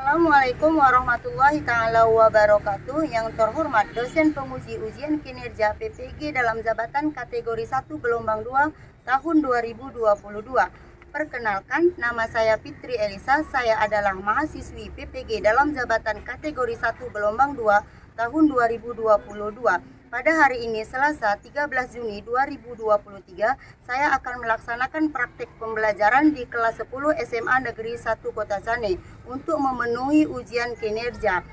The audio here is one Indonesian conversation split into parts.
Assalamualaikum warahmatullahi ta'ala wabarakatuh. Yang terhormat dosen penguji ujian kinerja PPG dalam jabatan kategori 1 gelombang 2 tahun 2022. Perkenalkan, nama saya Fitri Elisa. Saya adalah mahasiswi PPG dalam jabatan kategori 1 gelombang 2 tahun 2022. Pada hari ini Selasa 13 Juni 2023, saya akan melaksanakan praktik pembelajaran di kelas 10 SMA Negeri 1 Kota Sane untuk memenuhi ujian kinerja.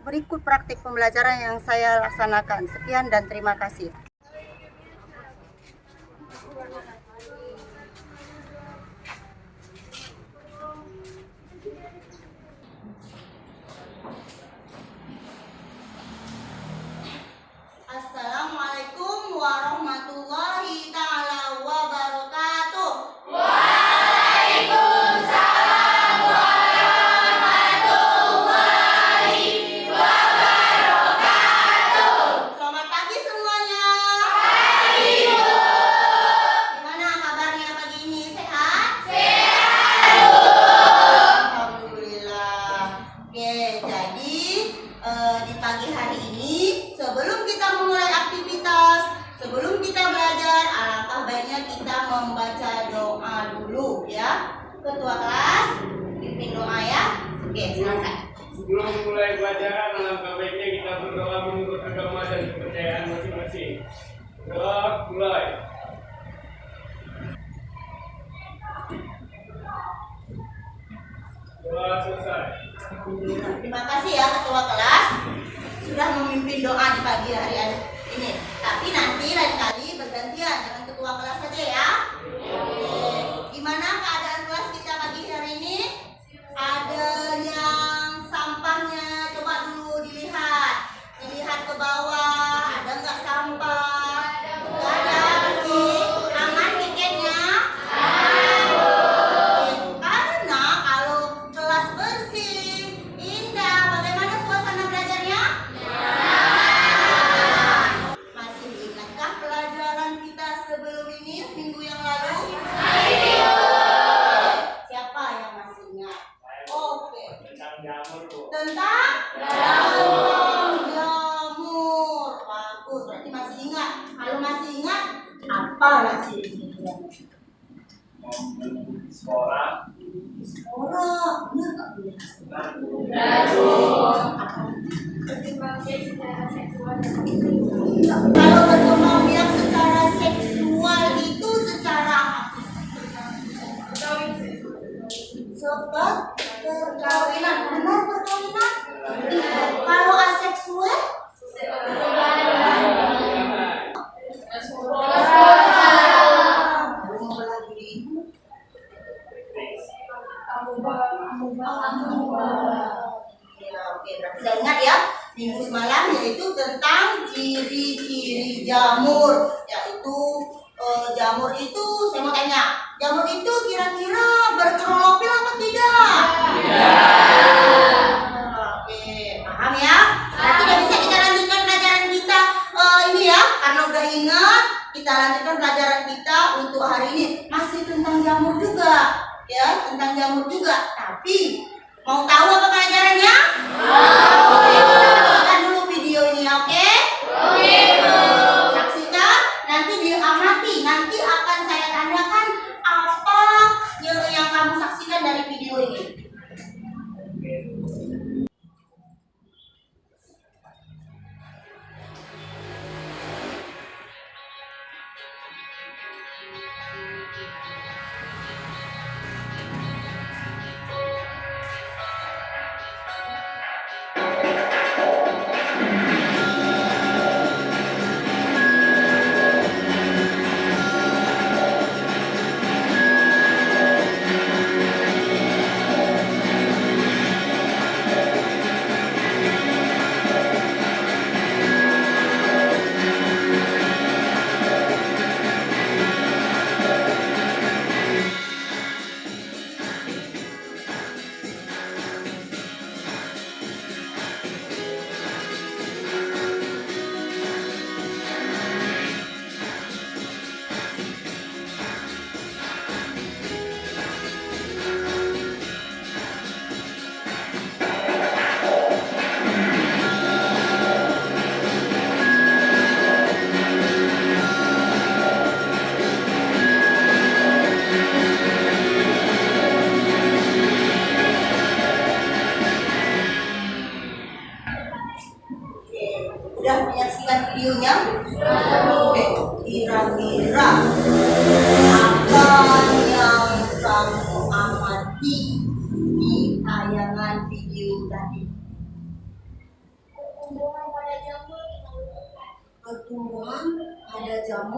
Berikut praktik pembelajaran yang saya laksanakan. Sekian dan terima kasih. Assalamualaikum warahmatullahi ta'ala wabarakatuh. Waalaikumsalam warahmatullahi wabarakatuh. Selamat pagi semuanya. Pagi, Bu. Gimana kabarnya pagi ini? Sehat? Sehat, Bu. Alhamdulillah. Oke, jadi di pagi hari ini sebelum kita memulai aktivitas, sebelum kita belajar, alangkah baiknya kita membaca doa dulu ya. Ketua kelas, pimpin doa ya. Oke, silakan. Sebelum memulai pelajaran, alangkah baiknya kita berdoa menurut agama dan kepercayaan masing-masing. Doa mulai. Doa selesai. Terima kasih ya ketua kelas sudah memimpin doa di pagi hari ini. Tapi nanti lain kali bergantian, jangan ketua kelas saja ya. Oke. Gimana keadaan kelas kita pagi hari ini? Ada yang sampahnya, coba dulu dilihat ke bawah, ada nggak sampah? Nggak ada, bersih, aman tiketnya? Karena kalau kelas bersih, indah, bagaimana suasana belajarnya? Masih ingatkah pelajaran kita sebelum ini minggu yang lalu? Siapa yang masih ingat? Oke. Tentang jamur, Bu. Tentang jamur. Bagus, berarti masih ingat. Kalau masih ingat, apa masih ingat? Sekolah. Orang, benar nggak boleh? Kalau berkembang biak secara seksual itu secara apa? Perkawinan. Benar perkawinan? Kalau aseksual? Ya, oke, berarti sudah ingat ya. Minggu semalam yaitu tentang ciri-ciri jamur. Yaitu jamur itu, saya mau tanya, jamur itu kira-kira berklorofil apa tidak? Oke, paham ya? Berarti udah bisa kita lanjutkan pelajaran kita ini ya. Karena udah ingat, kita lanjutkan pelajaran kita untuk hari ini. Masih tentang jamur juga. Ya, tentang jamur juga. Tapi mau tahu apa pelajarannya? Saksikan dulu video ini, oke? Saksikan, nanti diamati. Nanti akan saya tanyakan apa yang kamu saksikan dari video ini.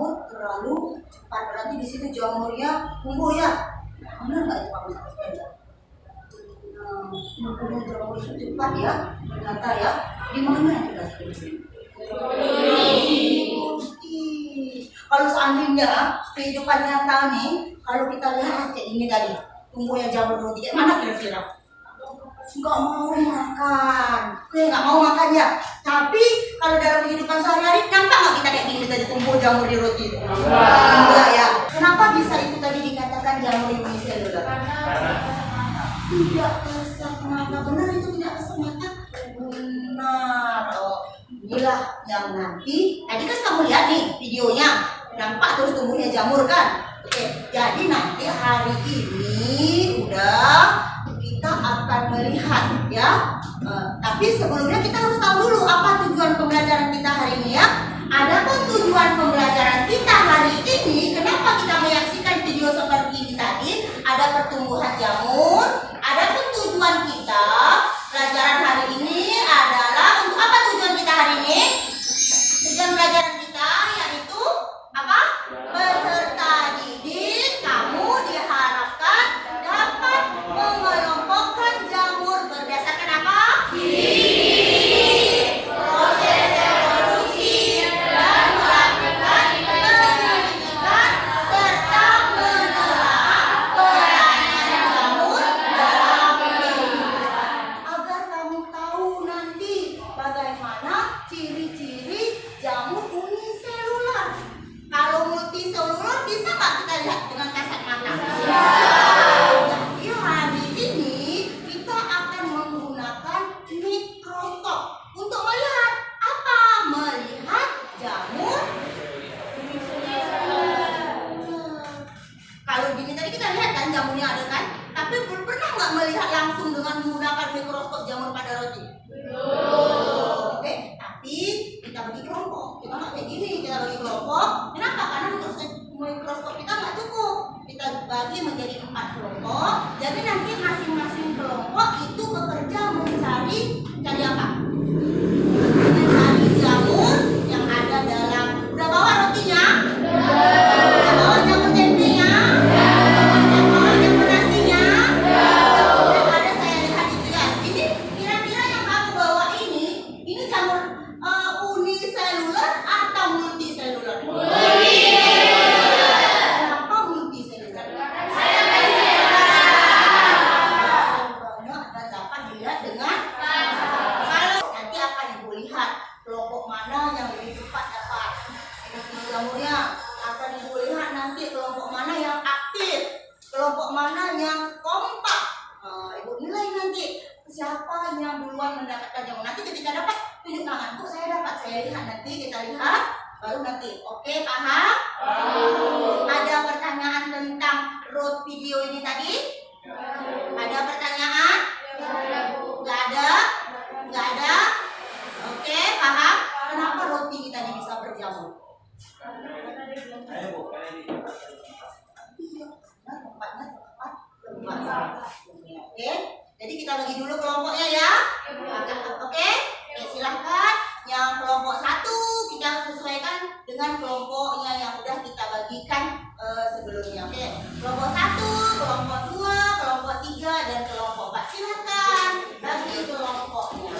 jamur terlalu cepat, berarti di situ jamurnya tumbuh ya. Benar nggak itu Pak Ustaz? Tumbuhnya jamur itu cepat ya, ternyata ya. Di mana yang kita sini? Kalau seandainya kehidupan nyata nih, kalau kita lihat kayak ini tadi, tumbuhnya jamur roti, kayak mana kira-kira? Nggak mau makan, nggak mau makan ya. Tapi kalau dalam kehidupan sehari-hari, nampak nggak kita kayak gini tadi tumbuh jamur di roti itu? Enggak ya. Kenapa bisa itu tadi dikatakan jamur uniselular? Tidak kasat mata, benar itu tidak kasat mata. Benar. Oh, inilah yang nanti. Tadi kan kamu lihat nih videonya, nampak terus tumbuhnya jamur kan? Oke, jadi nanti hari ini udah kita akan melihat ya. Tapi sebelumnya kita harus tahu dulu apa tujuan pembelajaran kita hari ini ya. Adapun tujuan pembelajaran kita hari ini, kenapa kita menyaksikan video seperti ini tadi? Ada pertumbuhan jamur. Adapun tujuan kita pelajaran hari ini adalah untuk apa tujuan kita hari ini? Tujuan pelajaran kita yaitu apa? Peserta didik kamu diharapkan dapat mengelompokkan jamur berdasarkan apa? Proses evolusi dan melakukan penyelidikan serta menelaah peranan jamur dalam kehidupan. Agar kamu tahu nanti bagaimana ciri-ciri jamur uniselular. Kalau multiselular bisa nggak kita lihat dengan kasat mata? Jadi hari ini kita akan menggunakan mikroskop untuk melihat apa? Melihat jamur. Kalau gini tadi kita lihat kan jamurnya ada kan? Tapi belum pernah nggak melihat langsung dengan menggunakan mikroskop jamur pada roti? Oke, tapi kita bagi kelompok. Kita nggak kayak gini, kita bagi kelompok. Kenapa? Karena mikroskop kita nggak cukup. Kita bagi menjadi 4 kelompok. Jadi nanti masing-masing kelompok itu bekerja mencari apa? Mencari jamur yang ada dalam. Udah bawa rotinya? Udah bawa jamur tempenya? Udah bawa jamur nasinya? Udah ada, saya lihat itu ya. Ini kira-kira yang kamu bawa ini jamur uniselular atau multiselular? Kenapa multiselular? Semuanya akan dapat dilihat dengan kalau nanti akan ibu lihat kelompok mana yang lebih cepat dapat jamurnya, akan ibu lihat nanti kelompok mana yang aktif, kelompok mana yang kompak. Ibu nilai nanti siapa yang duluan mendapatkan jamur. Nanti ketika dapat tunjuk tangan, Bu saya dapat, saya lihat, nanti kita lihat baru nanti. Oke, paham? Ada pertanyaan tentang road video ini tadi? Ada pertanyaan? Nggak ada? Nggak ada? Oke, paham? Kenapa roti ini tadi bisa berjamur? Iya, karena tempatnya tepat lembab. Oke, jadi kita bagi dulu kelompoknya ya. Oke, silahkan. Yang kelompok 1 kita sesuaikan dengan kelompoknya yang udah kita bagikan sebelumnya. Oke, kelompok 1, kelompok 2, kelompok 3, dan kelompok 4. Silahkan bagi kelompoknya.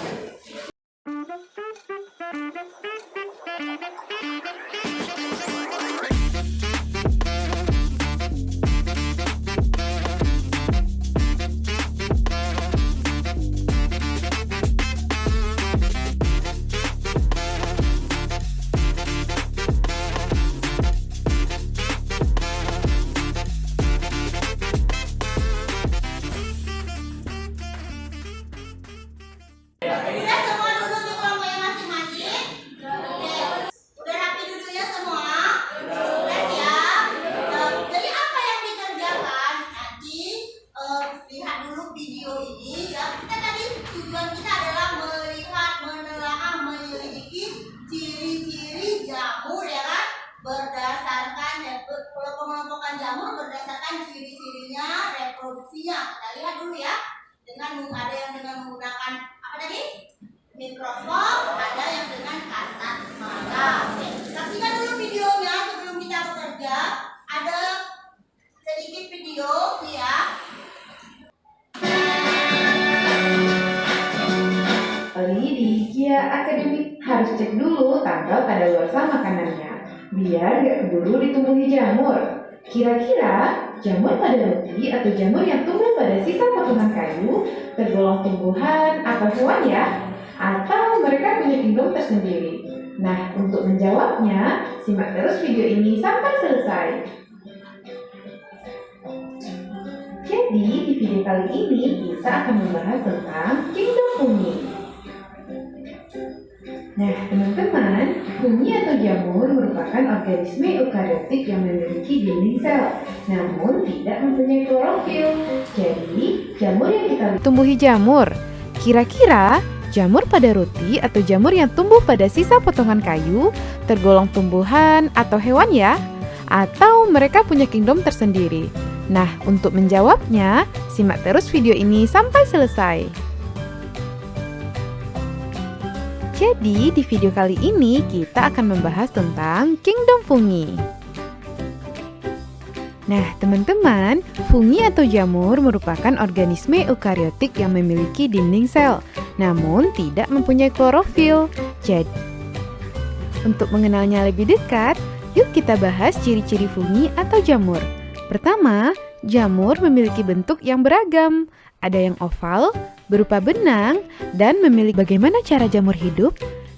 Udah semua duduk di kelompoknya masing-masing. Oke, udah rapi duduknya semua. Udah siap. Jadi apa yang dikerjakan nanti? Lihat dulu video ini ya. Kita tadi tujuan kita adalah melihat, menelaah, menyelidiki ciri-ciri jamur ya kan? Berdasarkan pengelompokan jamur berdasarkan ciri-cirinya, reproduksinya. Kita lihat dulu ya. Dengan ada yang dengan menggunakan apa tadi? Mikroskop, ada yang dengan kasat mata. Oke, saksikan dulu videonya sebelum cek dulu tanggal kadaluarsa makanannya, biar gak keburu ditumbuhi jamur. Kira-kira jamur pada roti atau jamur yang tumbuh pada sisa potongan kayu tergolong tumbuhan atau hewan ya? Atau mereka punya kingdom tersendiri? Nah, untuk menjawabnya, simak terus video ini sampai selesai. Jadi, di video kali ini kita akan membahas tentang kingdom fungi. Nah, teman-teman, fungi atau jamur merupakan organisme eukariotik yang memiliki dinding sel, namun tidak mempunyai klorofil. Jadi, jamur yang kita tumbuhi jamur. Kira-kira jamur pada roti atau jamur yang tumbuh pada sisa potongan kayu tergolong tumbuhan atau hewan ya? Atau mereka punya kingdom tersendiri? Nah, untuk menjawabnya, simak terus video ini sampai selesai. Jadi, di video kali ini kita akan membahas tentang kingdom fungi. Nah, teman-teman, fungi atau jamur merupakan organisme eukariotik yang memiliki dinding sel, namun tidak mempunyai klorofil. Jadi, untuk mengenalnya lebih dekat, yuk kita bahas ciri-ciri fungi atau jamur. Pertama, jamur memiliki bentuk yang beragam. Ada yang oval, berupa benang, dan memiliki bagaimana cara jamur hidup?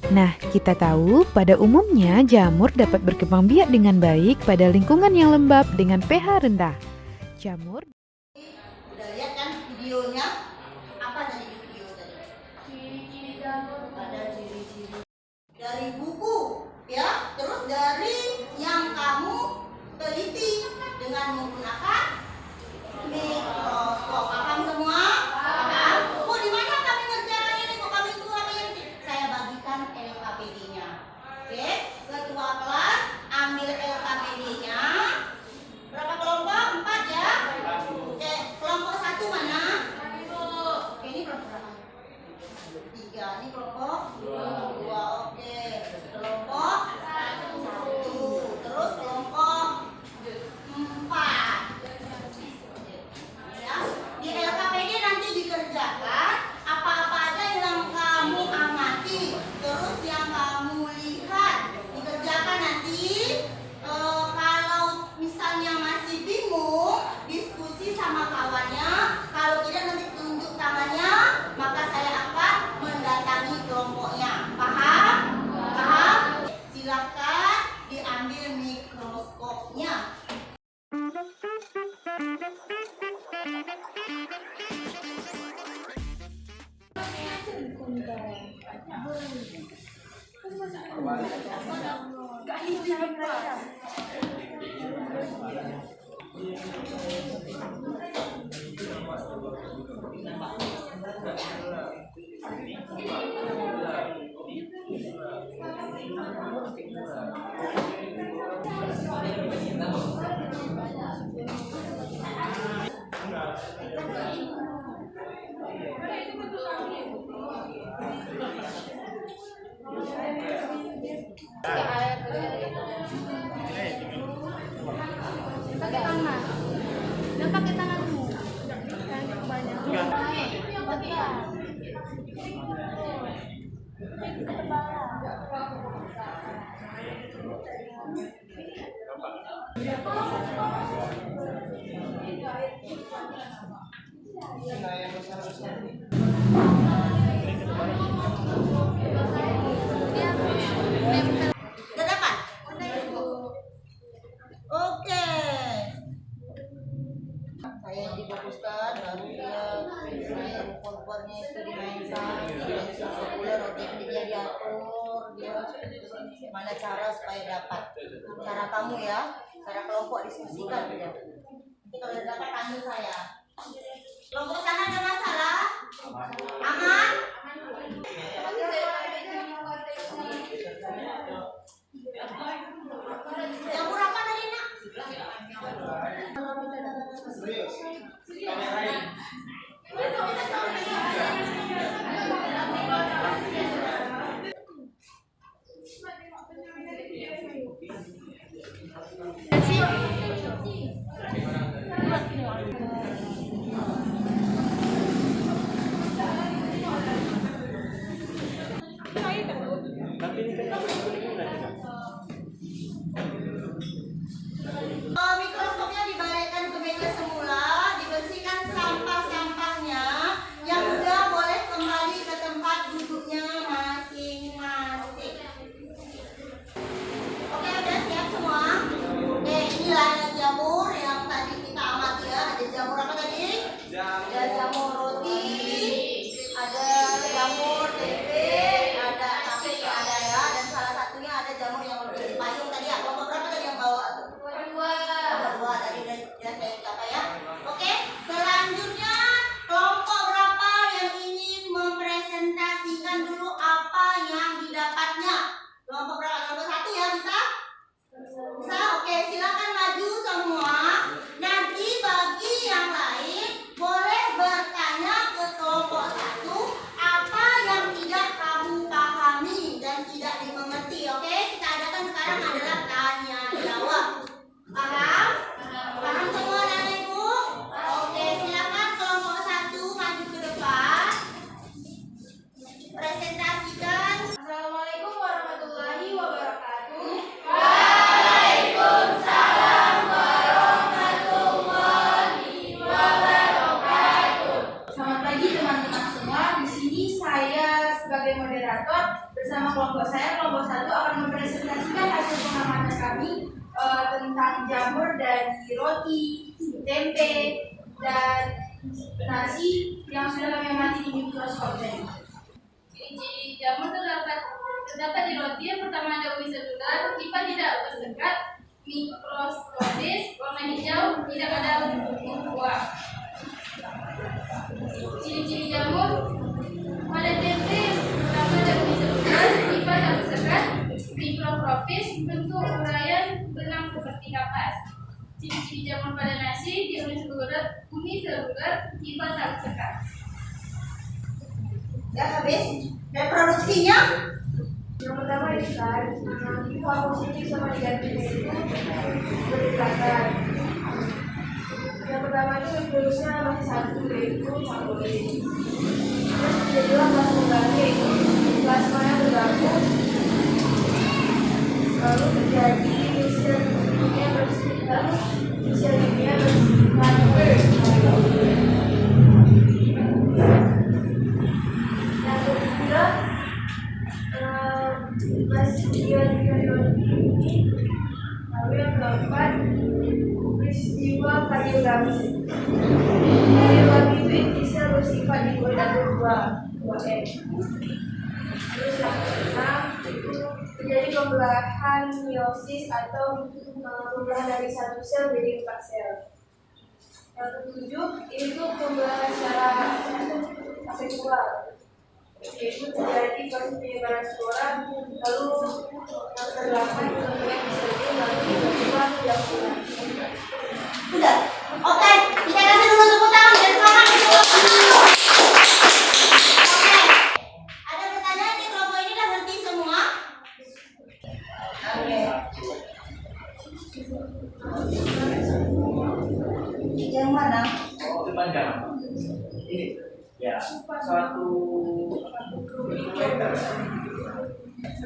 Nah, kita tahu pada umumnya jamur dapat berkembang biak dengan baik pada lingkungan yang lembab dengan pH rendah. Jamur Udah lihat kan videonya? Apa tadi di video tadi? Ciri-ciri jamur. Ada ciri-ciri dari buku, ya. Terus dari yang kamu teliti dengan menggunakan mikroskop. Paham semua? Paham? Bu, di mana kami ngerjakan ini? Kok kami tuh apa yang saya bagikan LKPD-nya. Oke, ketua kelas ambil LKPD-nya. Berapa kelompok? 4 ya? Oke, kelompok 1 mana? Oke, ini kelompok berapa? 3. Ini kelompok 2. Oke, kelompok 1. Terus kelompok 4. Ya, di LKPD nanti dikerjakan apa-apa aja yang kamu amati, terus yang kamu lihat dikerjakan nanti. Kalau misalnya masih bingung, diskusi sama kawannya. Kalau tidak nanti tunjuk tangannya, maka saya akan mendatangi kelompoknya. Paham? Paham? Silakan diambil mikroskopnya. Pakai tangan. Dan pakai tanganmu. Jangan kebanyakan. Udah dapat? Oke. Saya yang difokuskan baru dia kompornya itu dimainkan, dimensi sekuler, objektif dia diatur, dia mana cara supaya dapat. Cara kamu ya, cara kelompok diskusikan ya. Nanti kalau udah dapat panggil saya. Kelompok sana ada masalah? Aman? Jamur apa tadi nak? Tapi ini kan Mikroskopnya dibalikkan ke meja semula, dibersihkan sampah-sampahnya. Yang udah boleh kembali ke tempat duduknya masing-masing. Oke, udah siap semua? Oke, ini layanan jamur yang tadi kita amati ya. Ada jamur apa tadi? Ada jamur roti, ada jamur tempe, ada tape ada ya, dan salah satunya ada jamur yang lebih payung tadi ya. Kelompok berapa tadi yang bawa? Dua tadi dan saya capai ya. Oke, selanjutnya kelompok berapa yang ingin mempresentasikan dulu apa yang didapatnya? Kelompok berapa? Kelompok 1 ya, bisa? Bisa? Oke, silakan maju semua. Nanti bagi yang lain boleh bertanya ke kelompok 1 apa yang tidak kamu pahami dan tidak dimengerti. Oke, kita adakan sekarang adalah tanya jawab. Paham? Paham semua anak ibu? Oke, silakan kelompok 1 maju ke depan. Presentasikan. Assalamualaikum warahmatullahi wabarakatuh. Selamat pagi teman-teman semua. Di sini saya sebagai moderator bersama kelompok saya, kelompok 1 akan mempresentasikan hasil pengamatan kami tentang jamur dari roti, tempe, dan nasi yang sudah kami amati di mikroskop tadi. Ciri-ciri jamur terdapat di roti. Yang pertama ada uniselular, tipe tidak bersekat, mikroskopis, warna hijau, tidak ada bentuk buah. Ciri-ciri jamur pada tempe pertama ada uniselular, tipe tak bersekat, mikroskopis, bentuk uraian benang seperti kapas. Ciri-ciri jamur pada nasi di uniselular, tipe tak bersekat. Ya, habis. Reproduksinya? Yang pertama ikan, tipe positif sama negatif itu berdekatan. Yang pertama itu virusnya masih satu, yaitu pangolin. Terus kedua plasmobagi, yaitu plasma yang bergabung. Lalu terjadi usia dunia bersifat yang ketiga masih dia ini. Lalu yang keempat peristiwa kardiografis. Kardiografis itu intisnya bersifat dikoordinat 2M. Terus yang keenam itu terjadi pembelahan meiosis atau pembelahan dari satu sel menjadi 4 sel. Yang ketujuh itu pembelahan secara aseksual, yaitu terjadi proses penyebaran spora. Lalu yang kedelapan kemudian disertai lalu tiba-tiba tidak pulang. Udah. Oke, kita kasih dulu tepuk tangan dan semangat untuk kelompok 1. Oke. Ada pertanyaan di kelompok ini udah berhenti semua? Oke. Yang mana? Oh, itu panjang. Ini. Ya, 1 mikrometer.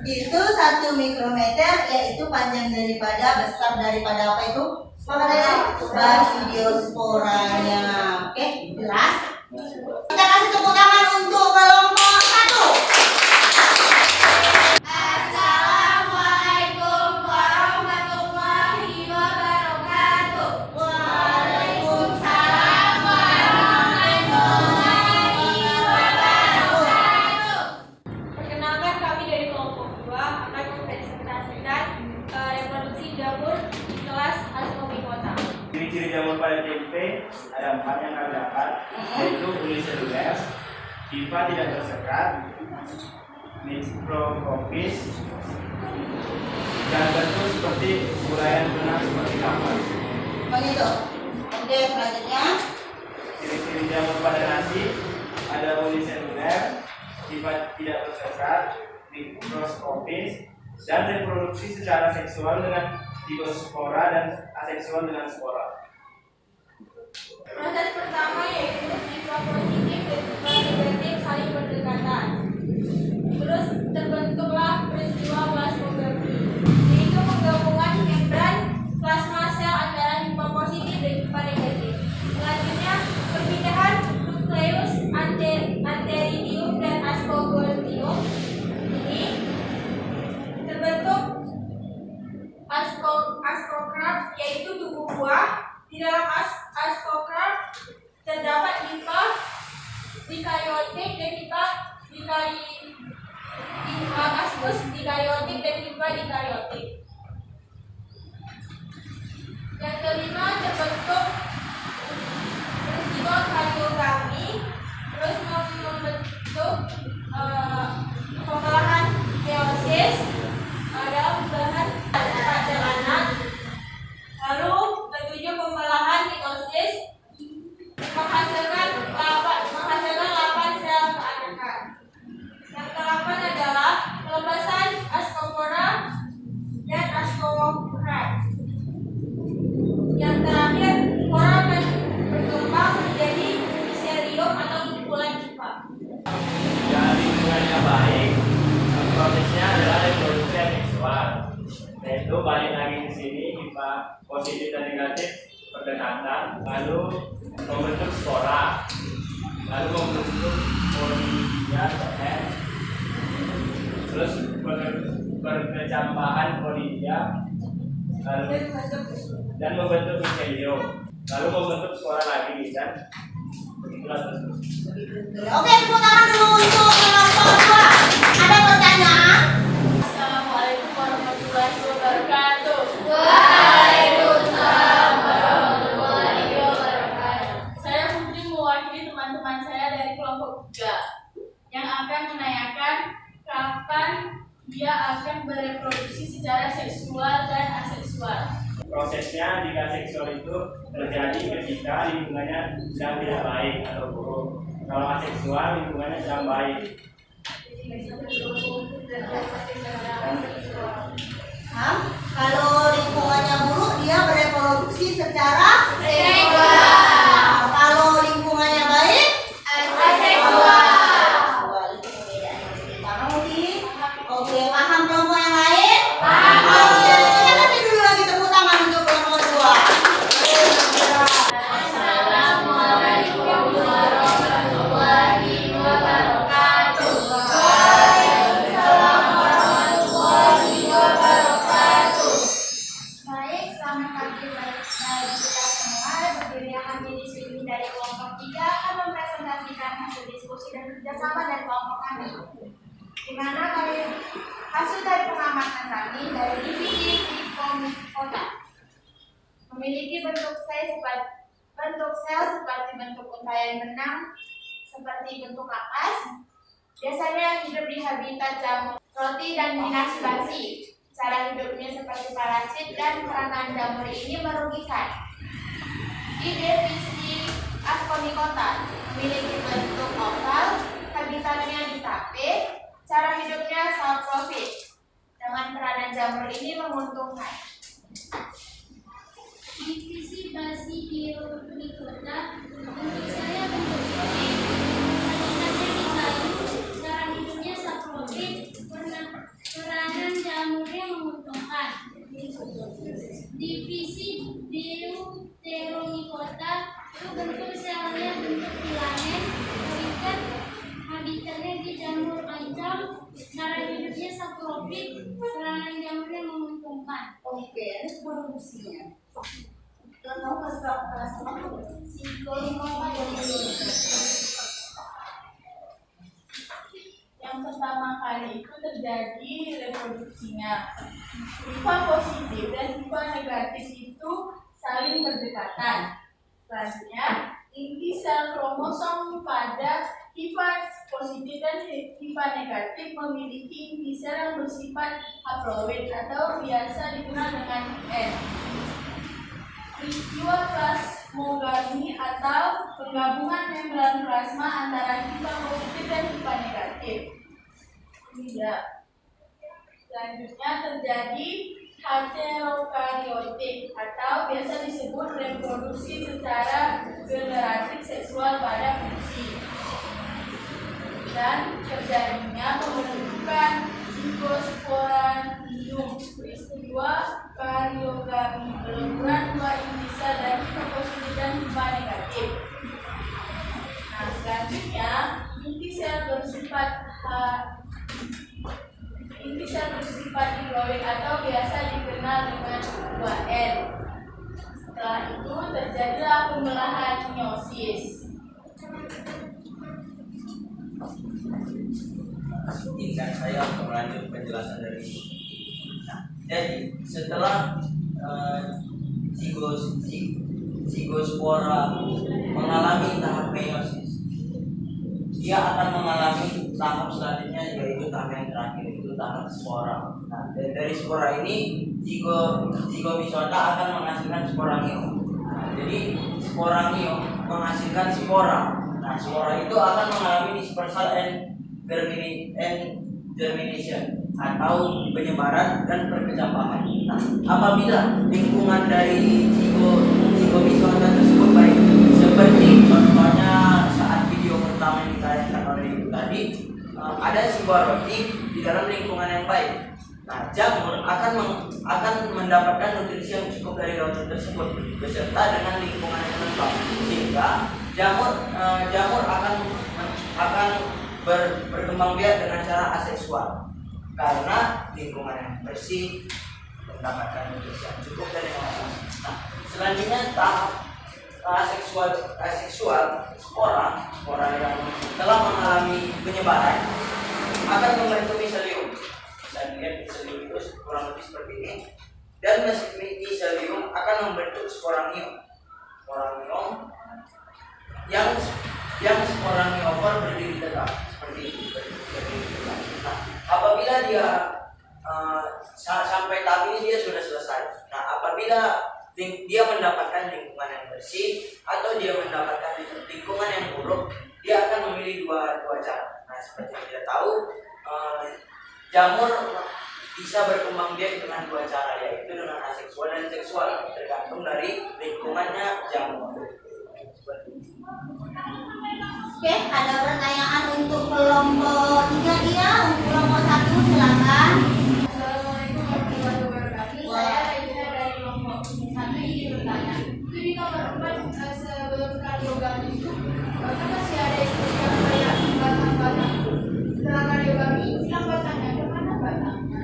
Itu 1 mikrometer, yaitu panjang daripada, besar daripada apa itu? Basidiosporanya. Oke, jelas? Kita kasih tepuk tangan untuk kelompok 1. Assalamualaikum warahmatullahi wabarakatuh. Waalaikumsalam warahmatullahi wabarakatuh. Perkenalkan, kami dari kelompok 2 akan mempresentasikan reproduksi jamur di kelas astronomi kota. Ciri-ciri jamur pada tempe ada 4 yang terdapat, yaitu uniseluler, tipe tidak bersekat, mikroskopis, dan bentuk seperti uraian benang seperti kapas. Begitu. Oke, selanjutnya. Ciri-ciri jamur pada nasi ada uniseluler, tipe tidak bersekat, mikroskopis, dan reproduksi secara seksual dengan digospora dan aseksual dengan spora. Proses pertama yaitu sifat positif dan sifat negatif saling berdekatan. Terus terbentuklah peristiwa plasmografi, yaitu penggabungan membran plasma ascokarp yaitu tubuh buah. Di dalam ascokarp terdapat limfa, dikaryotik dan limfa kaskus dikaryotik dan limfa dikaryotik. Yang kelima terbentuk peristiwa kariogami, terus membentuk pengolahan meiosis dalam bahan pada anak. Lalu ketujuh pengolahan mitosis menghasilkan 8 sel keanakan. Yang ke-8 adalah pelepasan ascopora dan ascokarp. Yang terakhir, spora akan berkembang menjadi miselium atau kumpulan limfa. Jika lingkungannya baik, prosesnya adalah reproduksi seksual. Yaitu balik lagi di sini, limfa positif dan negatif berdekatan, lalu membentuk spora, lalu membentuk poridia, terus berkecambahan poridia, lalu dan membentuk miselium, lalu membentuk spora lagi dan begitulah terus. Oke, tepuk tangan dulu untuk kelompok 2. Ada pertanyaan? Assalamualaikum warahmatullahi wabarakatuh. Waalaikumsalam warahmatullahi wabarakatuh. Saya Putri mewakili teman-teman saya dari kelompok 3 yang akan menanyakan kapan dia akan bereproduksi secara seksual dan aseksual. Prosesnya jika seksual itu terjadi ketika lingkungannya sedang tidak baik atau buruk. Kalau aseksual lingkungannya sedang baik. Kalau lingkungannya buruk, dia bereproduksi secara Seksual. Kalau lingkungannya baik, Aseksual. itu perbedaannya. Paham, Udi? Oke, paham kelompok yang lain? Paham. Oke, kita kasih dulu lagi tepuk tangan untuk kelompok 2. Assalamualaikum warahmatullahi wabarakatuh. Baik, selamat pagi bagi kita semua. Berdiri akan jadi sini dari kelompok 3 akan mempresentasikan hasil diskusi dan kerjasama dari kelompok kami. Di mana hasil dari pengamatan kami dari divisi kota memiliki bentuk sel seperti bentuk untayan benang, seperti bentuk kapas. Biasanya hidup di habitat jamur, roti dan minasi basi. Cara hidupnya seperti parasit dan peranan jamur ini merugikan. Di divisi Ascomycota memiliki bentuk oval, habitatnya di tape. Cara hidupnya saprofit. Dengan peranan jamur ini menguntungkan. Divisi Basidiomycota bentuk saya bentuk putih, habitatnya di kayu, cara hidupnya saprofit, peranan jamurnya menguntungkan. Divisi Deuteromycota itu bentuk selnya bentuk filamen, terikat, habitatnya di jamur ancam, cara hidupnya saprofit, peranan jamurnya menguntungkan. Oke, ini produksinya. Tahu kelas apa? Yang pertama kali itu terjadi reproduksinya. Limfa positif dan limfa negatif itu saling berdekatan. Selanjutnya, inti sel kromosom pada limfa positif dan limfa negatif memiliki inti sel yang bersifat haploid atau biasa dikenal dengan N. Peristiwa plasmogami atau penggabungan membran plasma antara limfa positif dan limfa negatif. Tidak. Selanjutnya terjadi heterokaryotik atau biasa disebut reproduksi secara generatif seksual pada fungsi. Dan terjadinya pembentukan zigospermium. Peristiwa karyogami peleburan dua inti sel dari limfa positif dan limfa negatif. Nah, selanjutnya inti sel bersifat diploid atau biasa dikenal dengan 2N. setelah itu terjadilah pembelahan meiosis. Izinkan saya untuk melanjut penjelasan dari itu. Nah, jadi setelah zigospora mengalami tahap meiosis, dia akan mengalami tahap selanjutnya, yaitu tahap yang terakhir, itu tahap spora. Nah, dari spora ini zigomycota akan menghasilkan sporangium. Nah, jadi sporangium menghasilkan spora. Nah, spora itu akan mengalami dispersal and germination atau penyebaran dan perkecambahan. Nah, apabila lingkungan dari zigomycota tersebut baik, seperti contohnya saat video pertama yang ditayangkan oleh ibu tadi, ada sebuah roti di dalam lingkungan yang baik. Nah, jamur akan mendapatkan nutrisi yang cukup dari roti tersebut beserta dengan lingkungan yang lengkap, sehingga jamur akan berkembang biak dengan cara aseksual karena lingkungan yang bersih, mendapatkan nutrisi yang cukup dari roti. Nah, selanjutnya tahap aseksual spora yang telah mengalami penyebaran akan membentuk miselium. Bisa dilihat miselium itu kurang lebih seperti ini, dan miselium akan membentuk sporangium yang sporangiofor berdiri tegak seperti itu. Nah, apabila dia sampai tahap ini dia sudah selesai. Nah, apabila dia mendapatkan lingkungan yang bersih atau dia mendapatkan lingkungan yang buruk, dia akan memilih dua cara. Nah, seperti yang kita tahu, jamur bisa berkembang biak dengan dua cara, yaitu dengan aseksual dan seksual, tergantung dari lingkungannya jamur. Oke, ada pertanyaan untuk kelompok 3 dia, untuk kelompok 1 silakan. Assalamualaikum warahmatullahi wabarakatuh. Saya Regina dari kelompok 1 ingin bertanya. Itu di nomor 4 sebelum kardiogram itu kan masih ada yang kayak batang-batang. Setelah kardiogram hilang batangnya, kemana batangnya?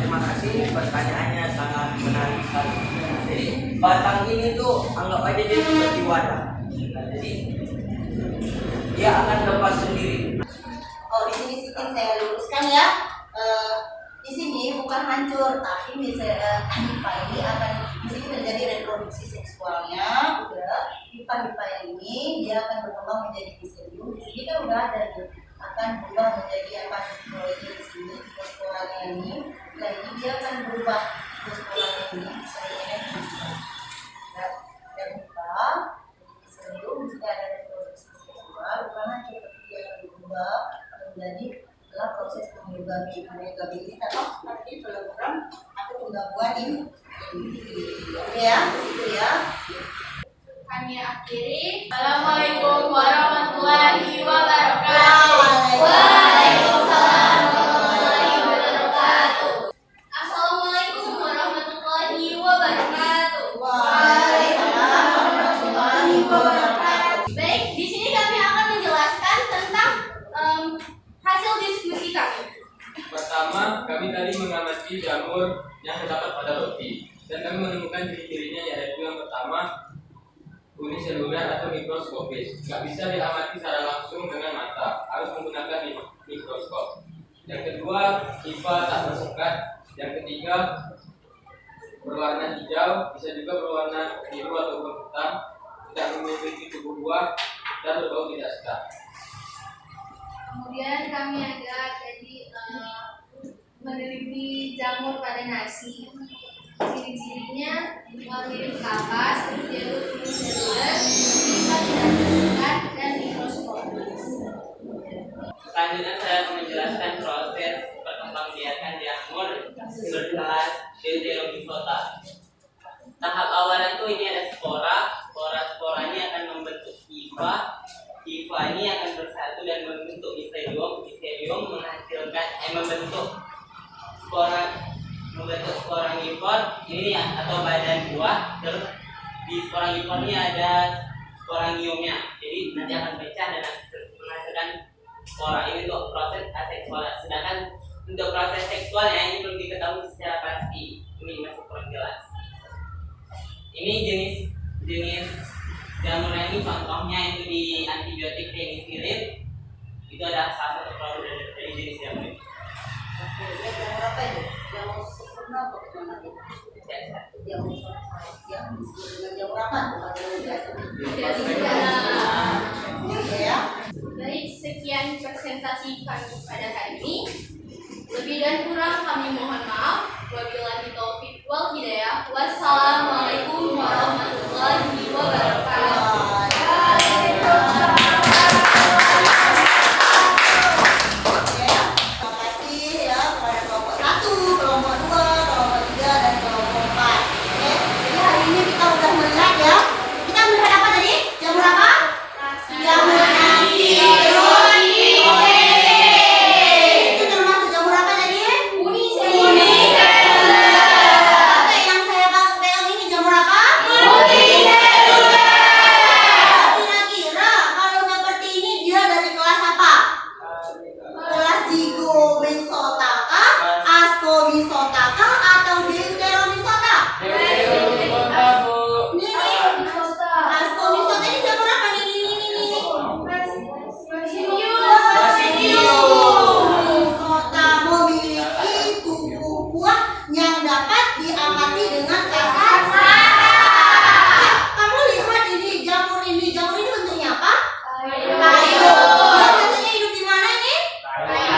Terima kasih, pertanyaannya sangat menarik sekali. Jadi batang ini tuh anggap aja dia seperti wadah. Nah, jadi dia akan lepas sendiri. Oh, di sini sedikit saya luruskan ya. Di sini bukan hancur, tapi pipa ini akan di sini terjadi reproduksi seksualnya. Udah pipa ini dia akan berkembang menjadi miselium. Di sini kan udah ada nih, akan berubah menjadi apa di sini sporanya ini. Jadi dia akan berubah sporanya ini misalnya dan buka miselium. Jika ada reproduksi seksual, bukan hancur, tapi dia akan berubah menjadi adalah proses monogami. Monogami ini nanti program atau penggabungan ini. Oke ya, itu ya. Kami akhiri. Assalamualaikum warahmatullahi wabarakatuh. Waalaikumsalam warahmatullahi wabarakatuh. Assalamualaikum warahmatullahi wabarakatuh. Waalaikumsalam warahmatullahi wabarakatuh. Baik, di sini kami akan menjelaskan tentang hasil diskusi kami. Pertama, kami tadi mengamati jamur yang terdapat pada roti, dan kami menemukan ciri-cirinya, yaitu yang pertama, uniseluler atau mikroskopis. Nggak bisa diamati secara langsung dengan mata, harus menggunakan mikroskop. Yang kedua, hifa tak bersekat. Yang ketiga, berwarna hijau, bisa juga berwarna biru ataupun hitam, tidak memiliki tubuh buah, dan berbau tidak sedap. Kemudian kami ada meneliti jamur pada nasi. Ciri-cirinya mirip kapas, terus dia uniseluler, kita tidak tersekat dan mikroskopis. Selanjutnya saya akan menjelaskan proses perkembangbiakan jamur berkelas Deuteromycota. Tahap awalnya tuh ini ada spora ini akan membentuk hifa ini akan bersatu dan membentuk miselium menghasilkan membentuk sporangium ini atau badan buah. Terus di sporangium ini ada sporangiumnya, jadi nanti akan pecah dan menghasilkan spora. Ini untuk proses aseksual. Sedangkan untuk proses seksualnya ini perlu diketahui secara pasti, ini masih kurang jelas. Ini jenis jamur ini contohnya itu di antibiotik penicillin. Itu ada salah satu produk dari jenis jamur ini. Oke, ya, jamur apa itu? Jamur sempurna apa gimana? Jamur ya, dengan jamur apa? Ya. Baik, sekian presentasi kami pada hari ini. Lebih dan kurang kami mohon maaf. Wabillahi taufiq wal hidayah. Wassalamualaikum warahmatullahi wabarakatuh. Terima kasih ya kepada kelompok 1, kelompok 2, kelompok 3, dan kelompok 4. Oke, jadi hari ini kita udah melihat ya. Kita melihat apa tadi? Jamur apa? Jamur nasi roti. Oke. Itu termasuk jamur apa tadi? Uniselular. Oke, yang saya pegang ini jamur apa? Uniselular. Kira-kira kalau seperti ini dia dari kelas apa? Kelas Zygomysota kah, Ascomysota kah, atau Deuteromysota? Ini Ascomysota ini jamur apa nih? Mysota memiliki tubuh buah yang dapat diamati dengan kasat mata. Kamu lihat ini jamur ini bentuknya apa? Kayu. Dia bentuknya hidup di mana ini?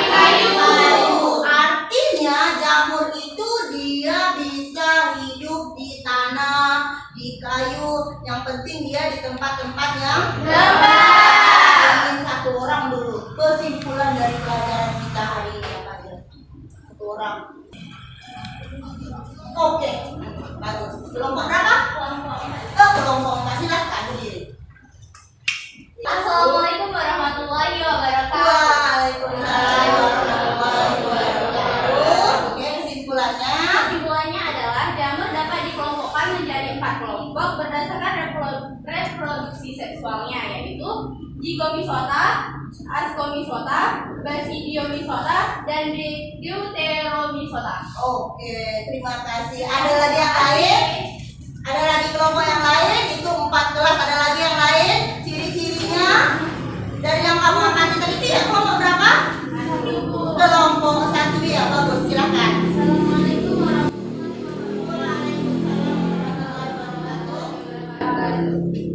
Kayu. Artinya jamur itu dia bisa hidup di tanah, di kayu. Yang penting dia di tempat-tempat yang lembab. Ingin satu orang dulu kesimpulan dari pelajaran kita hari ini apa aja? Satu orang. Oke, bagus. Kelompok berapa? Kelompok 4. Silahkan berdiri. Assalamualaikum warahmatullahi wabarakatuh. Waalaikumsalam warahmatullahi wabarakatuh. Oke, kesimpulannya. Kesimpulannya adalah jamur dapat dikelompokkan menjadi 4 kelompok berdasarkan reproduksi seksualnya, yaitu Zygomysota, Ascomysota, Basidiomysota, dan Deuteromysota. Oke, terima kasih. Ada lagi yang lain? Ada lagi kelompok yang lain? Itu 4 kelas. Ada lagi yang lain? Ciri-cirinya? Dari yang kamu angkat tadi itu ya kelompok berapa? Kelompok 1 ya, bagus. Silakan. Assalamualaikum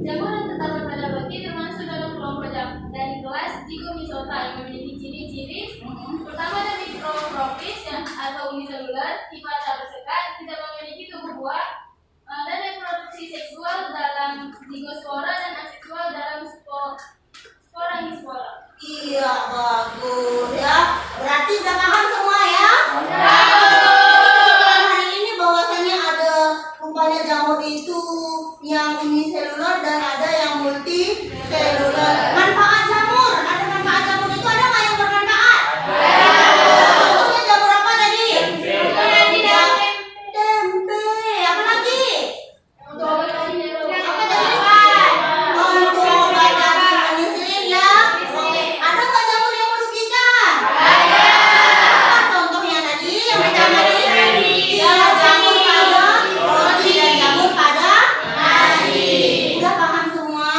Jamur yang terdapat pada roti termasuk dalam kelompok dari kelas Zygomysota yang memiliki ciri-ciri pertama dari mikrotropis atau uniselular, sifat tak bersekat, tidak memiliki tubuh buah, dan reproduksi seksual dalam zigospora dan aseksual dalam sporangispora. Iya, bagus ya. Berarti udah paham semua ya? Hari ini bahwasanya ada rupanya jamur itu yang uniselular dan ada yang multiselular. Manfaat jamur, ada manfaat jamur itu ada nggak yang bermanfaat? Contohnya jamur apa tadi? Tempe. Apa lagi? Apa tadi? Untuk obat penicillin ya. Ada nggak jamur yang merugikan? Apa contohnya tadi? Yang pertama tadi? Ya, jamur pada roti dan jamur pada nasi. Udah paham semua?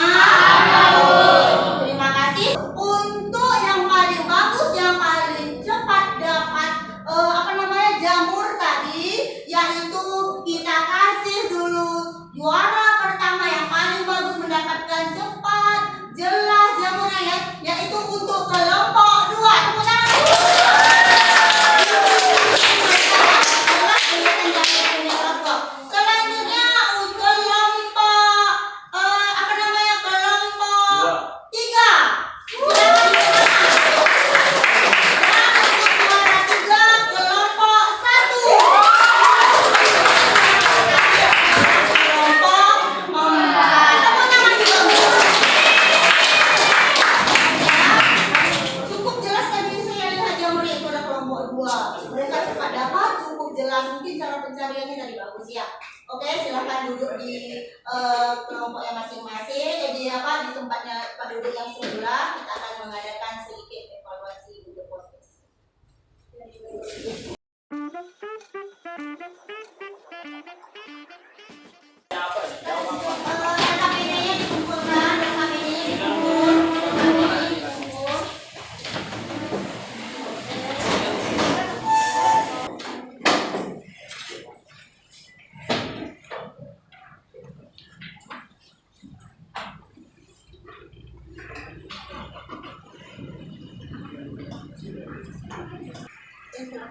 Terima kasih. Untuk yang paling bagus, yang paling cepat dapat jamur tadi, yaitu kita kasih dulu juara pertama yang paling bagus mendapatkan cepat jelas jamurnya ya, yaitu untuk kelompok 2. Tepuk tangan dulu. Selanjutnya untuk kelompok kelompok 3. Silakan digunakan. Juara 3 kelompok 1. Kelompok 4. Tepuk tangan juga. Cukup jelas tadi saya lihat jamur itu ada kelompok 2. Mereka cepat dapat, cukup jelas. Mungkin cara pencariannya tadi bagus ya. Oke, silahkan duduk di kelompoknya masing-masing. Jadi di tempatnya pada duduk yang sebelah kita akan mengadakan sedikit evaluasi untuk podcast. Apa nih?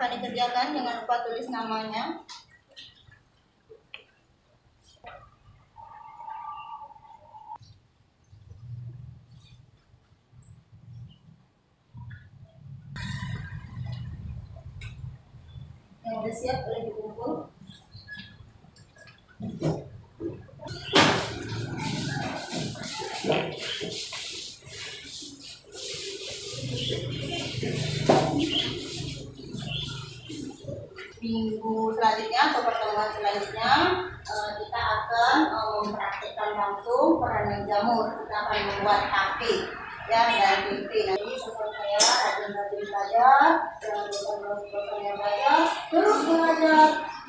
akan dikerjakan, jangan lupa tulis namanya. Yang udah siap boleh dikumpul. Minggu selanjutnya atau pertemuan selanjutnya kita akan mempraktikkan langsung peranan jamur. Kita akan membuat HP ya dan PP. Nanti pesan saya rajin-rajin belajar, jangan lupa belajar, terus belajar,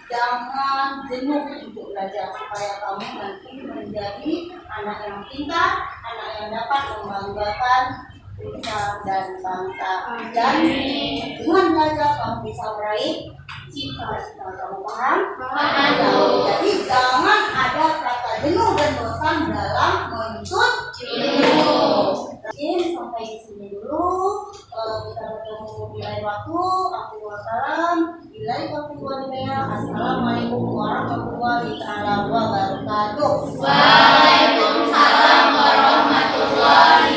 jangan jenuh untuk belajar supaya kamu nanti menjadi anak yang pintar, anak yang dapat membanggakan nusa dan bangsa. Dan dengan belajar kamu bisa meraih cita-cita. Kamu paham? Paham. Jadi jangan ada kata jenuh dan bosan dalam menuntut ilmu. Oke, sampai di sini dulu. Kita bertemu di lain waktu. Assalamualaikum warahmatullahi wabarakatuh. Waalaikumsalam warahmatullahi